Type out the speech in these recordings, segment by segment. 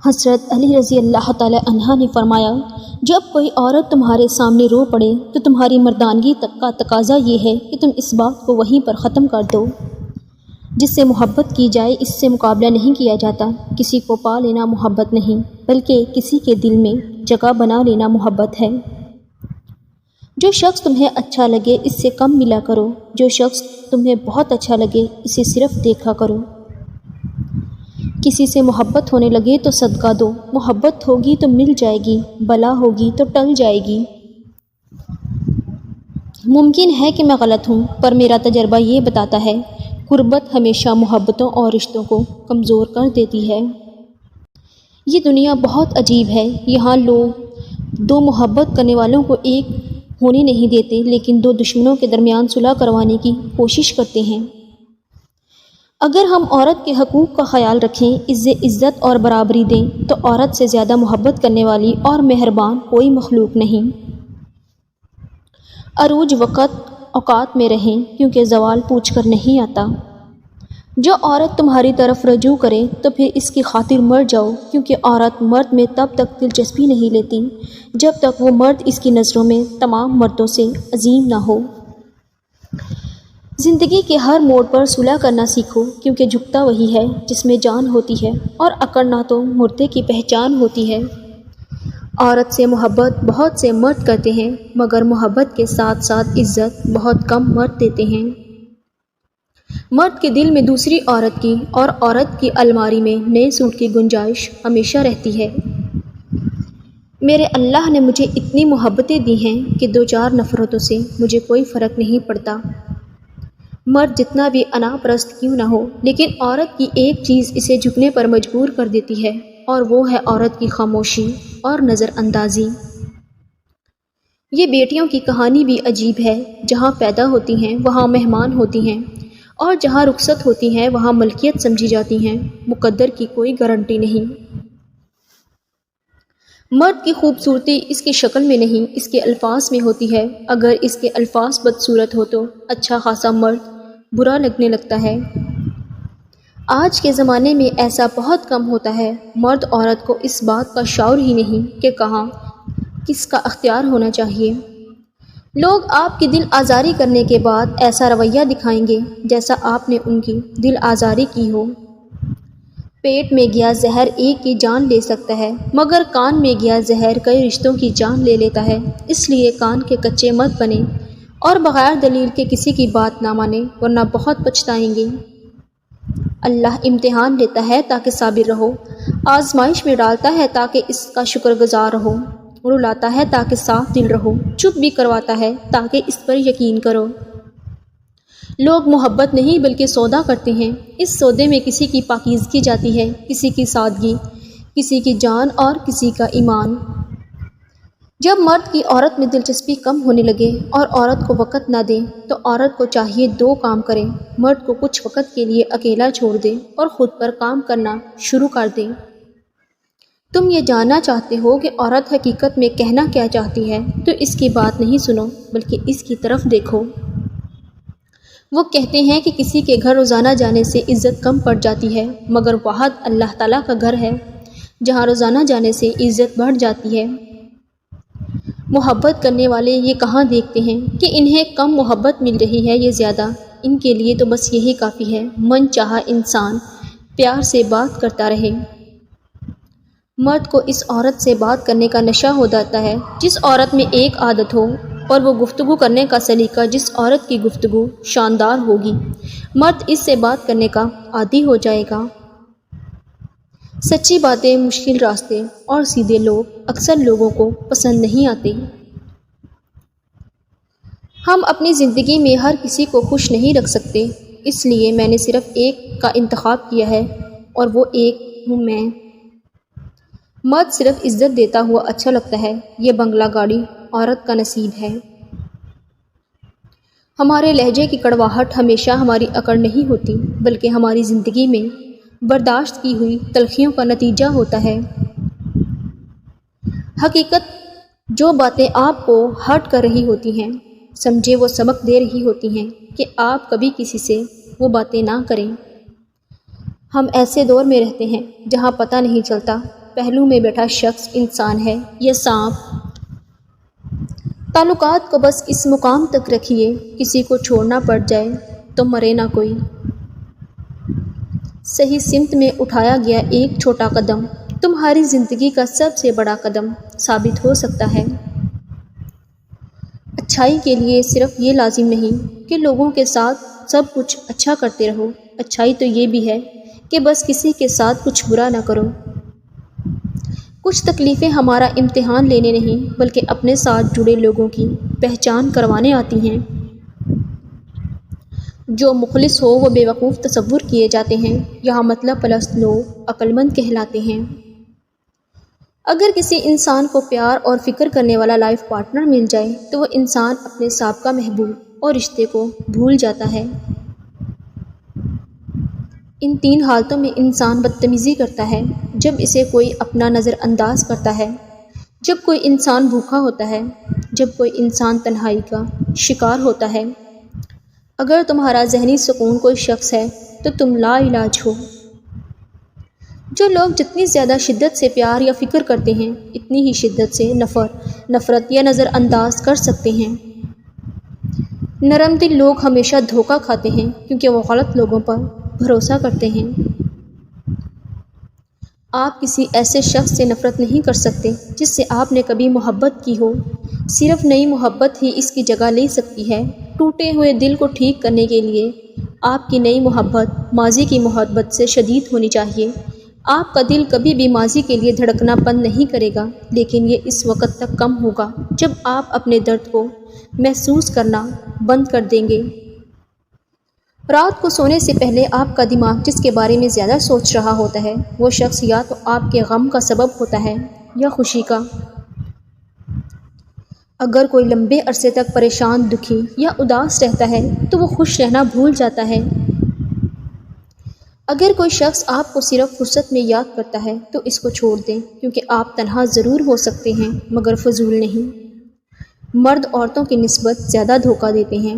حضرت علی رضی اللہ تعالی عنہ نے فرمایا، جب کوئی عورت تمہارے سامنے رو پڑے تو تمہاری مردانگی تک کا تقاضا یہ ہے کہ تم اس بات کو وہیں پر ختم کر دو۔ جس سے محبت کی جائے اس سے مقابلہ نہیں کیا جاتا۔ کسی کو پا لینا محبت نہیں، بلکہ کسی کے دل میں جگہ بنا لینا محبت ہے۔ جو شخص تمہیں اچھا لگے اس سے کم ملا کرو، جو شخص تمہیں بہت اچھا لگے اسے صرف دیکھا کرو۔ کسی سے محبت ہونے لگے تو صدقہ دو، محبت ہوگی تو مل جائے گی، بلا ہوگی تو ٹل جائے گی۔ ممکن ہے کہ میں غلط ہوں، پر میرا تجربہ یہ بتاتا ہے، قربت ہمیشہ محبتوں اور رشتوں کو کمزور کر دیتی ہے۔ یہ دنیا بہت عجیب ہے، یہاں لوگ دو محبت کرنے والوں کو ایک ہونے نہیں دیتے، لیکن دو دشمنوں کے درمیان صلح کروانے کی کوشش کرتے ہیں۔ اگر ہم عورت کے حقوق کا خیال رکھیں، عزت اور برابری دیں، تو عورت سے زیادہ محبت کرنے والی اور مہربان کوئی مخلوق نہیں۔ عروج وقت اوقات میں رہیں، کیونکہ زوال پوچھ کر نہیں آتا۔ جو عورت تمہاری طرف رجوع کرے تو پھر اس کی خاطر مر جاؤ، کیونکہ عورت مرد میں تب تک دلچسپی نہیں لیتی جب تک وہ مرد اس کی نظروں میں تمام مردوں سے عظیم نہ ہو۔ زندگی کے ہر موڑ پر صلح کرنا سیکھو، کیونکہ جھکتا وہی ہے جس میں جان ہوتی ہے، اور اکڑنا تو مردے کی پہچان ہوتی ہے۔ عورت سے محبت بہت سے مرد کرتے ہیں، مگر محبت کے ساتھ ساتھ عزت بہت کم مرد دیتے ہیں۔ مرد کے دل میں دوسری عورت کی اور عورت کی الماری میں نئے سوٹ کی گنجائش ہمیشہ رہتی ہے۔ میرے اللہ نے مجھے اتنی محبتیں دی ہیں کہ دو چار نفرتوں سے مجھے کوئی فرق نہیں پڑتا۔ مرد جتنا بھی انا پرست کیوں نہ ہو، لیکن عورت کی ایک چیز اسے جھکنے پر مجبور کر دیتی ہے، اور وہ ہے عورت کی خاموشی اور نظر اندازی۔ یہ بیٹیوں کی کہانی بھی عجیب ہے، جہاں پیدا ہوتی ہیں وہاں مہمان ہوتی ہیں، اور جہاں رخصت ہوتی ہیں وہاں ملکیت سمجھی جاتی ہیں۔ مقدر کی کوئی گارنٹی نہیں۔ مرد کی خوبصورتی اس کی شکل میں نہیں، اس کے الفاظ میں ہوتی ہے۔ اگر اس کے الفاظ بدصورت ہو تو اچھا خاصا مرد برا لگنے لگتا ہے۔ آج کے زمانے میں ایسا بہت کم ہوتا ہے۔ مرد عورت کو اس بات کا شعور ہی نہیں کہ کہاں کس کا اختیار ہونا چاہیے۔ لوگ آپ کی دل آزاری کرنے کے بعد ایسا رویہ دکھائیں گے جیسا آپ نے ان کی دل آزاری کی ہو۔ پیٹ میں گیا زہر ایک کی جان لے سکتا ہے، مگر کان میں گیا زہر کئی رشتوں کی جان لے لیتا ہے۔ اس لیے کان کے کچے مت بنیں اور بغیر دلیل کے کسی کی بات نہ مانیں، ورنہ بہت پچھتائیں گے۔ اللہ امتحان لیتا ہے تاکہ صابر رہو، آزمائش میں ڈالتا ہے تاکہ اس کا شکر گزار رہو، رلاتا ہے تاکہ صاف دل رہو، چپ بھی کرواتا ہے تاکہ اس پر یقین کرو۔ لوگ محبت نہیں بلکہ سودا کرتے ہیں۔ اس سودے میں کسی کی پاکیزگی جاتی ہے، کسی کی سادگی، کسی کی جان اور کسی کا ایمان۔ جب مرد کی عورت میں دلچسپی کم ہونے لگے اور عورت کو وقت نہ دیں تو عورت کو چاہیے دو کام کریں۔ مرد کو کچھ وقت کے لیے اکیلا چھوڑ دیں اور خود پر کام کرنا شروع کر دیں۔ تم یہ جاننا چاہتے ہو کہ عورت حقیقت میں کہنا کیا چاہتی ہے، تو اس کی بات نہیں سنو بلکہ اس کی طرف دیکھو۔ وہ کہتے ہیں کہ کسی کے گھر روزانہ جانے سے عزت کم پڑ جاتی ہے، مگر واحد اللہ تعالیٰ کا گھر ہے جہاں روزانہ جانے سے عزت بڑھ جاتی ہے۔ محبت کرنے والے یہ کہاں دیکھتے ہیں کہ انہیں کم محبت مل رہی ہے یا زیادہ؟ ان کے لیے تو بس یہی کافی ہے، من چاہا انسان پیار سے بات کرتا رہے۔ مرد کو اس عورت سے بات کرنے کا نشہ ہو جاتا ہے جس عورت میں ایک عادت ہو، اور وہ گفتگو کرنے کا سلیقہ جس عورت کی گفتگو شاندار ہوگی۔ مرد اس سے بات کرنے کا عادی ہو جائے گا۔ سچی باتیں، مشکل راستے اور سیدھے لوگ اکثر لوگوں کو پسند نہیں آتے۔ ہم اپنی زندگی میں ہر کسی کو خوش نہیں رکھ سکتے، اس لیے میں نے صرف ایک کا انتخاب کیا ہے، اور وہ ایک ہوں میں۔ مرد صرف عزت دیتا ہوا اچھا لگتا ہے، یہ بنگلہ گاڑی عورت کا نصیب ہے۔ ہمارے لہجے کی کڑواہٹ ہمیشہ ہماری اکڑ نہیں ہوتی، بلکہ ہماری زندگی میں برداشت کی ہوئی تلخیوں کا نتیجہ ہوتا ہے۔ حقیقت جو باتیں آپ کو ہرٹ کر رہی ہوتی ہیں، سمجھے وہ سبق دے رہی ہوتی ہیں کہ آپ کبھی کسی سے وہ باتیں نہ کریں۔ ہم ایسے دور میں رہتے ہیں جہاں پتہ نہیں چلتا پہلو میں بیٹھا شخص انسان ہے یا سانپ؟ تعلقات کو بس اس مقام تک رکھیے، کسی کو چھوڑنا پڑ جائے تو مرے نہ کوئی۔ صحیح سمت میں اٹھایا گیا ایک چھوٹا قدم تمہاری زندگی کا سب سے بڑا قدم ثابت ہو سکتا ہے۔ اچھائی کے لیے صرف یہ لازم نہیں کہ لوگوں کے ساتھ سب کچھ اچھا کرتے رہو، اچھائی تو یہ بھی ہے کہ بس کسی کے ساتھ کچھ برا نہ کرو۔ کچھ تکلیفیں ہمارا امتحان لینے نہیں بلکہ اپنے ساتھ جڑے لوگوں کی پہچان کروانے آتی ہیں۔ جو مخلص ہو وہ بے وقوف تصور کیے جاتے ہیں، یہاں مطلب پرست لوگ عقل مند کہلاتے ہیں۔ اگر کسی انسان کو پیار اور فکر کرنے والا لائف پارٹنر مل جائے تو وہ انسان اپنے سابقہ محبوب اور رشتے کو بھول جاتا ہے۔ ان تین حالتوں میں انسان بدتمیزی کرتا ہے: جب اسے کوئی اپنا نظر انداز کرتا ہے، جب کوئی انسان بھوکا ہوتا ہے، جب کوئی انسان تنہائی کا شکار ہوتا ہے۔ اگر تمہارا ذہنی سکون کوئی شخص ہے تو تم لا علاج ہو۔ جو لوگ جتنی زیادہ شدت سے پیار یا فکر کرتے ہیں اتنی ہی شدت سے نفرت یا نظر انداز کر سکتے ہیں۔ نرم دل لوگ ہمیشہ دھوکہ کھاتے ہیں کیونکہ وہ غلط لوگوں پر بھروسہ کرتے ہیں۔ آپ کسی ایسے شخص سے نفرت نہیں کر سکتے جس سے آپ نے کبھی محبت کی ہو، صرف نئی محبت ہی اس کی جگہ لے سکتی ہے۔ ٹوٹے ہوئے دل کو ٹھیک کرنے کے لیے آپ کی نئی محبت ماضی کی محبت سے شدید ہونی چاہیے۔ آپ کا دل کبھی بھی ماضی کے لیے دھڑکنا بند نہیں کرے گا، لیکن یہ اس وقت تک کم ہوگا جب آپ اپنے درد کو محسوس کرنا بند کر دیں گے۔ رات کو سونے سے پہلے آپ کا دماغ جس کے بارے میں زیادہ سوچ رہا ہوتا ہے وہ شخص یا تو آپ کے غم کا سبب ہوتا ہے یا خوشی کا۔ اگر کوئی لمبے عرصے تک پریشان، دکھی یا اداس رہتا ہے تو وہ خوش رہنا بھول جاتا ہے۔ اگر کوئی شخص آپ کو صرف فرصت میں یاد کرتا ہے تو اس کو چھوڑ دیں، کیونکہ آپ تنہا ضرور ہو سکتے ہیں مگر فضول نہیں۔ مرد عورتوں کی نسبت زیادہ دھوکہ دیتے ہیں۔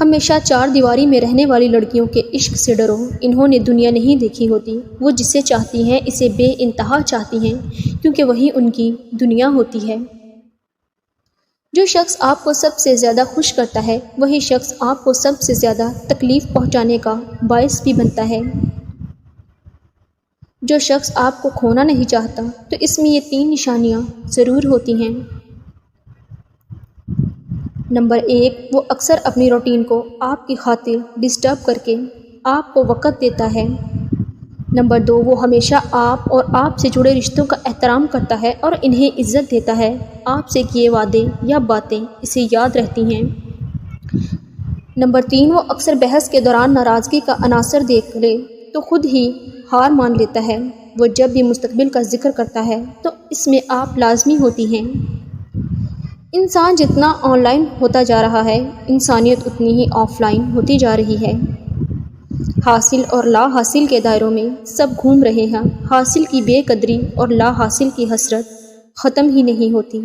ہمیشہ چار دیواری میں رہنے والی لڑکیوں کے عشق سے ڈرو، انہوں نے دنیا نہیں دیکھی ہوتی۔ وہ جسے چاہتی ہیں اسے بے انتہا چاہتی ہیں کیونکہ وہی ان کی دنیا ہوتی ہے۔ جو شخص آپ کو سب سے زیادہ خوش کرتا ہے وہی شخص آپ کو سب سے زیادہ تکلیف پہنچانے کا باعث بھی بنتا ہے۔ جو شخص آپ کو کھونا نہیں چاہتا تو اس میں یہ تین نشانیاں ضرور ہوتی ہیں۔ نمبر 1، وہ اکثر اپنی روٹین کو آپ کی خاطر ڈسٹرب کر کے آپ کو وقت دیتا ہے۔ نمبر 2، وہ ہمیشہ آپ اور آپ سے جڑے رشتوں کا احترام کرتا ہے اور انہیں عزت دیتا ہے۔ آپ سے کیے وعدے یا باتیں اسے یاد رہتی ہیں۔ نمبر 3، وہ اکثر بحث کے دوران ناراضگی کا عناصر دیکھ لے تو خود ہی ہار مان لیتا ہے۔ وہ جب بھی مستقبل کا ذکر کرتا ہے تو اس میں آپ لازمی ہوتی ہیں۔ انسان جتنا آن لائن ہوتا جا رہا ہے، انسانیت اتنی ہی آف لائن ہوتی جا رہی ہے۔ حاصل اور لا حاصل کے دائروں میں سب گھوم رہے ہیں۔ حاصل کی بے قدری اور لا حاصل کی حسرت ختم ہی نہیں ہوتی۔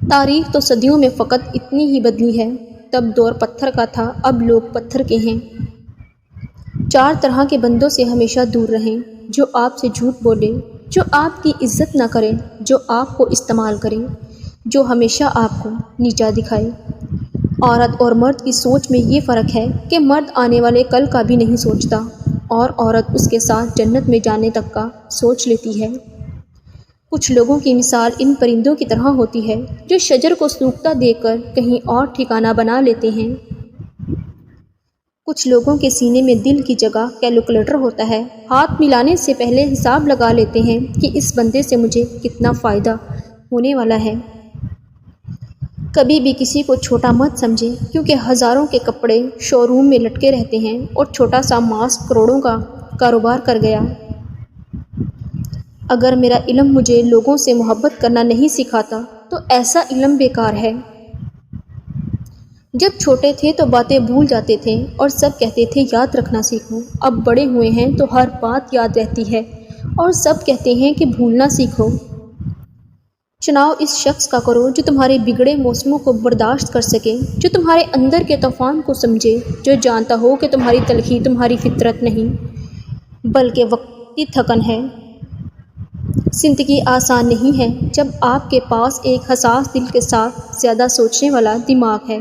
تاریخ تو صدیوں میں فقط اتنی ہی بدلی ہے۔ تب دور پتھر کا تھا، اب لوگ پتھر کے ہیں۔ 4 طرح کے بندوں سے ہمیشہ دور رہیں: جو آپ سے جھوٹ بولے، جو آپ کی عزت نہ کرے، جو آپ کو استعمال کرے، جو ہمیشہ آپ کو نیچا دکھائے۔ عورت اور مرد کی سوچ میں یہ فرق ہے کہ مرد آنے والے کل کا بھی نہیں سوچتا اور عورت اس کے ساتھ جنت میں جانے تک کا سوچ لیتی ہے۔ کچھ لوگوں کی مثال ان پرندوں کی طرح ہوتی ہے جو شجر کو سوکھتا دیکھ کر کہیں اور ٹھکانہ بنا لیتے ہیں۔ کچھ لوگوں کے سینے میں دل کی جگہ کیلکولیٹر ہوتا ہے، ہاتھ ملانے سے پہلے حساب لگا لیتے ہیں کہ اس بندے سے مجھے کتنا فائدہ ہونے والا ہے۔ کبھی بھی کسی کو چھوٹا مت سمجھے، کیونکہ ہزاروں کے کپڑے شو روم میں لٹکے رہتے ہیں اور چھوٹا سا ماسک کروڑوں کا کاروبار کر گیا۔ اگر میرا علم مجھے لوگوں سے محبت کرنا نہیں سکھاتا تو ایسا علم بیکار ہے۔ جب چھوٹے تھے تو باتیں بھول جاتے تھے اور سب کہتے تھے یاد رکھنا سیکھو۔ اب بڑے ہوئے ہیں تو ہر بات یاد رہتی ہے اور سب کہتے ہیں کہ بھولنا سیکھو۔ چناؤ اس شخص کا کرو جو تمہارے بگڑے موسموں کو برداشت کر سکے، جو تمہارے اندر کے طوفان کو سمجھے، جو جانتا ہو کہ تمہاری تلخی تمہاری فطرت نہیں، بلکہ وقتی تھکن ہے۔ زندگی آسان نہیں ہے جب آپ کے پاس ایک حساس دل کے ساتھ زیادہ سوچنے والا دماغ ہے۔